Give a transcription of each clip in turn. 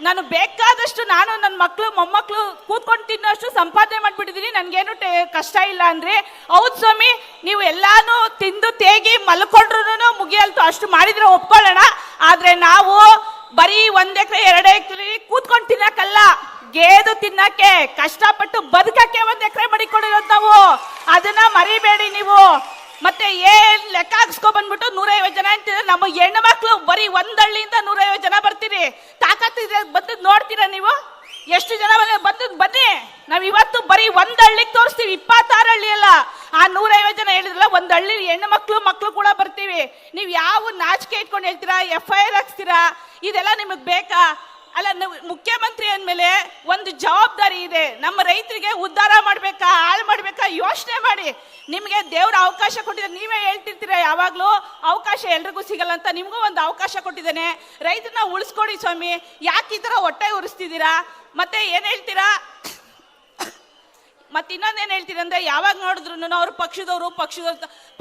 ನಾನು ಬೇಕಾದಷ್ಟು ನಾನು ನನ್ನ ಮಕ್ಕಳು ಮೊಮ್ಮಕ್ಕಳು ಕೂತ್ಕೊಂಡು ತಿನ್ನೋಷ್ಟು ಸಂಪಾದನೆ ಮಾಡ್ಬಿಟ್ಟಿದ್ದೀನಿ, ನನ್ಗೇನು ಕಷ್ಟ ಇಲ್ಲ ಅಂದ್ರೆ ಹೌದು ಸ್ವಾಮಿ, ನೀವು ಎಲ್ಲಾನು ತಿಂದು ತೇಗಿ ಮಲ್ಕೊಂಡ್ರು ಮುಗಿಯಲ್ತು, ಅಷ್ಟು ಮಾಡಿದ್ರೆ ಒಪ್ಕೊಳ್ಳೋಣ. ಆದ್ರೆ ನಾವು ಬರೀ 1 ಎಕರೆ 2 ಎಕರೆ ಕೂತ್ಕೊಂಡು ತಿನ್ನಕ್ಕಲ್ಲ, ಗೇದು ತಿನ್ನಕ್ಕೆ ಕಷ್ಟಪಟ್ಟು ಬದುಕಕ್ಕೆ 1 ಎಕರೆ ಮಾಡಿಕೊಂಡಿರೋದು ನಾವು. ಅದನ್ನ ಮರಿಬೇಡಿ ನೀವು. ಮತ್ತೆ ಏನ್ ಲೆಕ್ಕ ಹಾಕ್ಸ್ಕೊ ಬಂದ್ಬಿಟ್ಟು 150 ಜನ ಅಂತಿದ್ರೆ, ನಮ್ಮ ಹೆಣ್ಣು ಮಕ್ಳು ಬರೀ 1 ಹಳ್ಳಿಯಿಂದ 150 ಜನ ಬರ್ತೀರಿ. ತಾಕತ್ತಿದ್ರೆ ಬಂದು ನೋಡ್ತೀರಾ ನೀವು? ಎಷ್ಟು ಜನ ಬಂದು ಬನ್ನಿ, ನಾವ್ ಇವತ್ತು ಬರೀ 1 ಹಳ್ಳಿಗೆ ತೋರಿಸ್ತೀವಿ, 26 ಹಳ್ಳಿ ಅಲ್ಲ. ಆ 150 ಜನ ಹೇಳಿದ್ರಲ್ಲ, 1 ಹಳ್ಳಿ ಹೆಣ್ಣು ಮಕ್ಳು ಕೂಡ ಬರ್ತೀವಿ. ನೀವ್ ಯಾವ ನಾಚಿಕೆ ಇಟ್ಕೊಂಡು ಹೇಳ್ತೀರಾ, FIR ಹಾಕ್ಸ್ತೀರಾ? ಇದೆಲ್ಲ ನಿಮಗ್ ಬೇಕಾ? ಅಲ್ಲ, ಮುಖ್ಯಮಂತ್ರಿ ಅಂದ್ಮೇಲೆ ಒಂದು ಜವಾಬ್ದಾರಿ ಇದೆ. ನಮ್ಮ ರೈತರಿಗೆ ಉದ್ಧಾರ ಮಾಡ್ಬೇಕಾ, ಹಾಳು ಮಾಡ್ಬೇಕಾ ಯೋಚನೆ ಮಾಡಿ. ನಿಮ್ಗೆ ದೇವ್ರ ಅವಕಾಶ ಕೊಟ್ಟಿದ್ರೆ, ನೀವೇ ಹೇಳ್ತಿರ್ತೀರ ಯಾವಾಗ್ಲೂ ಅವಕಾಶ ಎಲ್ರಿಗೂ ಸಿಗಲ್ಲ ಅಂತ. ನಿಮ್ಗೂ ಒಂದು ಅವಕಾಶ ಕೊಟ್ಟಿದ್ದೇನೆ, ರೈತರನ್ನ ಉಳಿಸ್ಕೊಡಿ ಸ್ವಾಮಿ. ಯಾಕೆ ಈ ತರ ಹೊಟ್ಟೆ ಉರಿಸ್ತಿದ್ದೀರಾ? ಮತ್ತೆ ಏನ್ ಹೇಳ್ತೀರಾ? ಮತ್ತೆ ಇನ್ನೊಂದೇನ್ ಹೇಳ್ತೀರ ಅಂದ್ರೆ, ಯಾವಾಗ ನೋಡಿದ್ರು ಅವ್ರು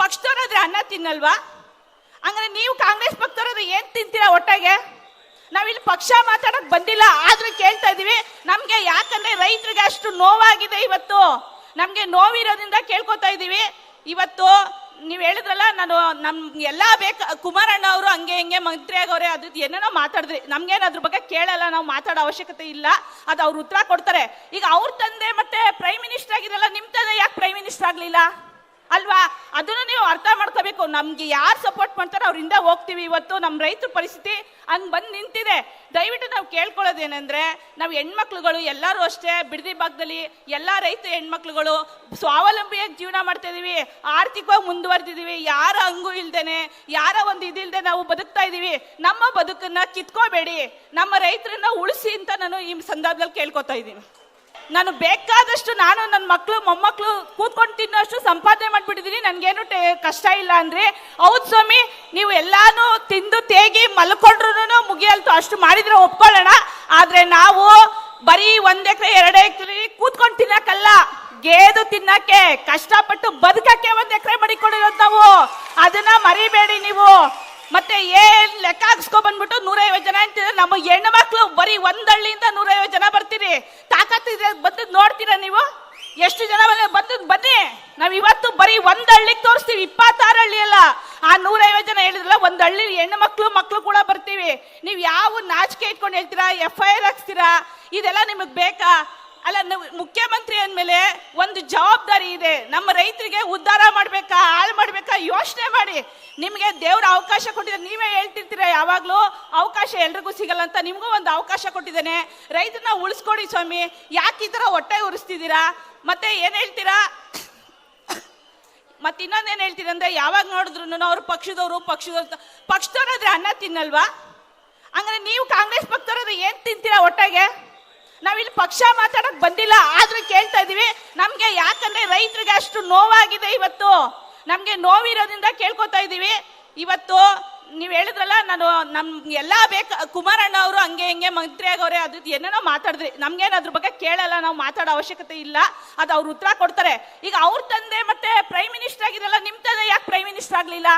ಪಕ್ಷದವ್ರಾದ್ರೆ ಅನ್ನ ತಿನ್ನಲ್ವಾ? ಹಂಗಾರೆ ನೀವು ಕಾಂಗ್ರೆಸ್ ಪಕ್ಷದವ್ರಾದ್ರೆ ಏನ್ ತಿಂತೀರಾ ಹೊಟ್ಟೆಗೆ? ನಾವಿಲ್ಲಿ ಪಕ್ಷ ಮಾತಾಡಕ್ ಬಂದಿಲ್ಲ, ಆದ್ರೂ ಕೇಳ್ತಾ ಇದೀವಿ. ನಮ್ಗೆ ಯಾಕಂದ್ರೆ ರೈತರಿಗೆ ಅಷ್ಟು ನೋವಾಗಿದೆ. ಇವತ್ತು ನಮ್ಗೆ ನೋವಿರೋದ್ರಿಂದ ಕೇಳ್ಕೊತಾ ಇದೀವಿ. ಇವತ್ತು ನೀವ್ ಹೇಳಿದ್ರಲ್ಲ, ನಮ್ ಎಲ್ಲಾ ಕುಮಾರಣ್ಣ ಅವರು ಹಂಗೆ ಹಿಂಗೆ ಮಂತ್ರಿ ಆಗವ್ರೆ, ಅದು ಏನೇನೋ ಮಾತಾಡಿದ್ರಿ. ನಮ್ಗೇನು ಅದ್ರ ಬಗ್ಗೆ ಕೇಳಲ್ಲ, ನಾವು ಮಾತಾಡೋ ಅವಶ್ಯಕತೆ ಇಲ್ಲ, ಅದು ಅವ್ರು ಉತ್ತರ ಕೊಡ್ತಾರೆ. ಈಗ ಅವ್ರ ತಂದೆ ಮತ್ತೆ ಪ್ರೈಮ್ ಮಿನಿಸ್ಟರ್ ಆಗಿದ್ರಲ್ಲ, ನಿಮ್ ತಂದೆ ಯಾಕೆ ಪ್ರೈಮ್ ಮಿನಿಸ್ಟರ್ ಆಗ್ಲಿಲ್ಲ ಅಲ್ವಾ? ಅದನ್ನು ನೀವು ಅರ್ಥ ಮಾಡ್ಕೋಬೇಕು. ನಮ್ಗೆ ಯಾರು ಸಪೋರ್ಟ್ ಮಾಡ್ತಾರೋ ಅವ್ರಿಂದ ಹೋಗ್ತೀವಿ. ಇವತ್ತು ನಮ್ಮ ರೈತರ ಪರಿಸ್ಥಿತಿ ಹಂಗ್ ಬಂದ್ ನಿಂತಿದೆ. ದಯವಿಟ್ಟು ನಾವು ಕೇಳ್ಕೊಳ್ಳೋದೇನೆಂದ್ರೆ, ನಾವು ಹೆಣ್ಮಕ್ಳುಗಳು ಎಲ್ಲರೂ ಅಷ್ಟೇ, ಬಿಡದಿ ಭಾಗದಲ್ಲಿ ಎಲ್ಲಾ ರೈತ ಹೆಣ್ಮಕ್ಳುಗಳು ಸ್ವಾವಲಂಬಿಯಾಗಿ ಜೀವನ ಮಾಡ್ತಾ ಇದೀವಿ, ಆರ್ಥಿಕವಾಗಿ ಮುಂದುವರೆದಿದೀವಿ. ಯಾರ ಹಂಗು ಇಲ್ದೇನೆ, ಯಾರ ಒಂದು ಇದಿಲ್ದೆ ನಾವು ಬದುಕ್ತಾ ಇದೀವಿ. ನಮ್ಮ ಬದುಕನ್ನ ಕಿತ್ಕೋಬೇಡಿ, ನಮ್ಮ ರೈತರನ್ನ ಉಳಿಸಿ ಅಂತ ನಾನು ಈ ಸಂದರ್ಭದಲ್ಲಿ ಕೇಳ್ಕೊತಾ ಇದ್ದೀನಿ. ನಾನು ಬೇಕಾದಷ್ಟು ನಾನು ನನ್ನ ಮಕ್ಕಳು ಮೊಮ್ಮಕ್ಕಳು ಕೂತ್ಕೊಂಡು ತಿನ್ನೋಷ್ಟು ಸಂಪಾದನೆ ಮಾಡ್ಬಿಟ್ಟಿದ್ದೀನಿ, ನನ್ಗೇನು ಕಷ್ಟ ಇಲ್ಲ ಅಂದ್ರೆ ಹೌದು ಸ್ವಾಮಿ, ನೀವು ಎಲ್ಲಾನು ತಿಂದು ತೇಗಿ ಮಲ್ಕೊಂಡ್ರು ಮುಗಿಯಲ್ತು, ಅಷ್ಟು ಮಾಡಿದ್ರೆ ಒಪ್ಕೊಳ್ಳೋಣ. ಆದ್ರೆ ನಾವು ಬರೀ 1 ಎಕರೆ 2 ಎಕರೆ ಕೂತ್ಕೊಂಡು ತಿನ್ನಕ್ಕಲ್ಲ, ಗೇದು ತಿನ್ನಕ್ಕೆ ಕಷ್ಟಪಟ್ಟು ಬದುಕಕ್ಕೆ 1 ಎಕರೆ ಮಾಡಿಕೊಂಡಿರೋದು ನಾವು. ಅದನ್ನ ಮರಿಬೇಡಿ ನೀವು. ಮತ್ತೆ ಏನ್ ಲೆಕ್ಕ ಹಾಕ್ಸ್ಕೊ ಬಂದ್ಬಿಟ್ಟು 150 ಜನ ಅಂತಿದ್ರೆ, ನಮ್ಮ ಹೆಣ್ಣು ಮಕ್ಳು ಬರೀ 1 ಹಳ್ಳಿಯಿಂದ 150 ಜನ ಬರ್ತೀರಿ. ತಾಕತ್ತಿದ್ರೆ ಬಂದು ನೋಡ್ತೀರಾ ನೀವು? ಎಷ್ಟು ಜನ ಬಂದು ಬನ್ನಿ, ನಾವ್ ಇವತ್ತು ಬರೀ 1 ಹಳ್ಳಿಗೆ ತೋರಿಸ್ತೀವಿ, 26 ಹಳ್ಳಿ ಅಲ್ಲ. ಆ 150 ಜನ ಹೇಳಿದ್ರಲ್ಲ, 1 ಹಳ್ಳಿ ಹೆಣ್ಣು ಮಕ್ಳು ಕೂಡ ಬರ್ತೀವಿ. ನೀವ್ ಯಾವ ನಾಚಿಕೆ ಇಟ್ಕೊಂಡು ಹೇಳ್ತೀರಾ, FIR ಹಾಕ್ಸ್ತೀರಾ? ಇದೆಲ್ಲ ನಿಮಗ್ ಬೇಕಾ? ಅಲ್ಲ, ಮುಖ್ಯಮಂತ್ರಿ ಅಂದ್ಮೇಲೆ ಒಂದು ಜವಾಬ್ದಾರಿ ಇದೆ. ನಮ್ಮ ರೈತರಿಗೆ ಉದ್ಧಾರ ಮಾಡ್ಬೇಕಾ, ಹಾಳು ಮಾಡ್ಬೇಕಾ ಯೋಚನೆ ಮಾಡಿ. ನಿಮ್ಗೆ ದೇವ್ರ ಅವಕಾಶ ಕೊಟ್ಟಿದ್ರೆ, ನೀವೇ ಹೇಳ್ತಿರ್ತೀರ ಯಾವಾಗ್ಲೂ ಅವಕಾಶ ಎಲ್ರಿಗೂ ಸಿಗಲ್ಲ ಅಂತ. ನಿಮ್ಗೂ ಒಂದು ಅವಕಾಶ ಕೊಟ್ಟಿದ್ದೇನೆ, ರೈತರನ್ನ ಉಳಿಸ್ಕೊಡಿ ಸ್ವಾಮಿ. ಯಾಕೆ ಈ ತರ ಹೊಟ್ಟೆ ಉರಿಸ್ತಿದ್ದೀರಾ? ಮತ್ತೆ ಏನ್ ಹೇಳ್ತೀರಾ? ಮತ್ತೆ ಇನ್ನೊಂದೇನ್ ಹೇಳ್ತೀರ ಅಂದ್ರೆ, ಯಾವಾಗ ನೋಡಿದ್ರು ಅವ್ರು ಪಕ್ಷದವ್ರಾದ್ರೆ ಅನ್ನ ತಿನ್ನಲ್ವಾ? ಹಂಗಾರೆ ನೀವು ಕಾಂಗ್ರೆಸ್ ಪಕ್ಷದವ್ರಾದ್ರೆ ಏನ್ ತಿಂತೀರಾ ಹೊಟ್ಟೆಗೆ? ನಾವಿಲ್ಲಿ ಪಕ್ಷ ಮಾತಾಡಕ್ ಬಂದಿಲ್ಲ, ಆದ್ರೂ ಕೇಳ್ತಾ ಇದೀವಿ. ನಮ್ಗೆ ಯಾಕಂದ್ರೆ ರೈತರಿಗೆ ಅಷ್ಟು ನೋವಾಗಿದೆ. ಇವತ್ತು ನಮ್ಗೆ ನೋವಿರೋದ್ರಿಂದ ಕೇಳ್ಕೊತಾ ಇದೀವಿ. ಇವತ್ತು ನೀವ್ ಹೇಳಿದ್ರಲ್ಲ, ನಮ್ ಎಲ್ಲಾ ಕುಮಾರಣ್ಣ ಅವರು ಹಂಗೆ ಹಿಂಗೆ ಮಂತ್ರಿ ಆಗವ್ರೆ, ಅದು ಏನೇನೋ ಮಾತಾಡಿದ್ರಿ. ನಮ್ಗೇನು ಅದ್ರ ಬಗ್ಗೆ ಕೇಳಲ್ಲ, ನಾವು ಮಾತಾಡೋ ಅವಶ್ಯಕತೆ ಇಲ್ಲ, ಅದು ಅವ್ರು ಉತ್ತರ ಕೊಡ್ತಾರೆ. ಈಗ ಅವ್ರ ತಂದೆ ಮತ್ತೆ ಪ್ರೈಮ್ ಮಿನಿಸ್ಟರ್ ಆಗಿದ್ರಲ್ಲ, ನಿಮ್ ತಂದೆ ಯಾಕೆ ಪ್ರೈಮ್ ಮಿನಿಸ್ಟರ್ ಆಗ್ಲಿಲ್ಲ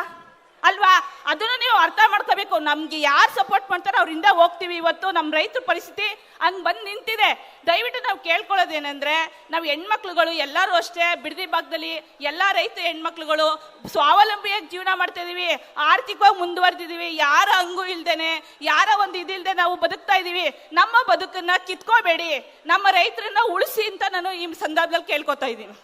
ಅಲ್ವಾ? ಅದನ್ನು ನೀವು ಅರ್ಥ ಮಾಡ್ಕೋಬೇಕು. ನಮ್ಗೆ ಯಾರು ಸಪೋರ್ಟ್ ಮಾಡ್ತಾರೋ ಅವ್ರಿಂದ ಹೋಗ್ತೀವಿ. ಇವತ್ತು ನಮ್ಮ ರೈತರ ಪರಿಸ್ಥಿತಿ ಹಂಗ್ ಬಂದ್ ನಿಂತಿದೆ. ದಯವಿಟ್ಟು ನಾವು ಕೇಳ್ಕೊಳ್ಳೋದೇನೆಂದ್ರೆ, ನಾವು ಹೆಣ್ಮಕ್ಳುಗಳು ಎಲ್ಲರೂ ಅಷ್ಟೇ, ಬಿಡದಿ ಭಾಗದಲ್ಲಿ ಎಲ್ಲಾ ರೈತ ಹೆಣ್ಮಕ್ಳುಗಳು ಸ್ವಾವಲಂಬಿಯಾಗಿ ಜೀವನ ಮಾಡ್ತಾ ಇದೀವಿ, ಆರ್ಥಿಕವಾಗಿ ಮುಂದುವರೆದಿದೀವಿ. ಯಾರ ಹಂಗು ಇಲ್ದೇನೆ, ಯಾರ ಒಂದು ಇದಿಲ್ದೆ ನಾವು ಬದುಕ್ತಾ ಇದೀವಿ. ನಮ್ಮ ಬದುಕನ್ನ ಕಿತ್ಕೋಬೇಡಿ, ನಮ್ಮ ರೈತರನ್ನ ಉಳಿಸಿ ಅಂತ ನಾನು ಈ ಸಂದರ್ಭದಲ್ಲಿ ಕೇಳ್ಕೊತಾ ಇದ್ದೀನಿ.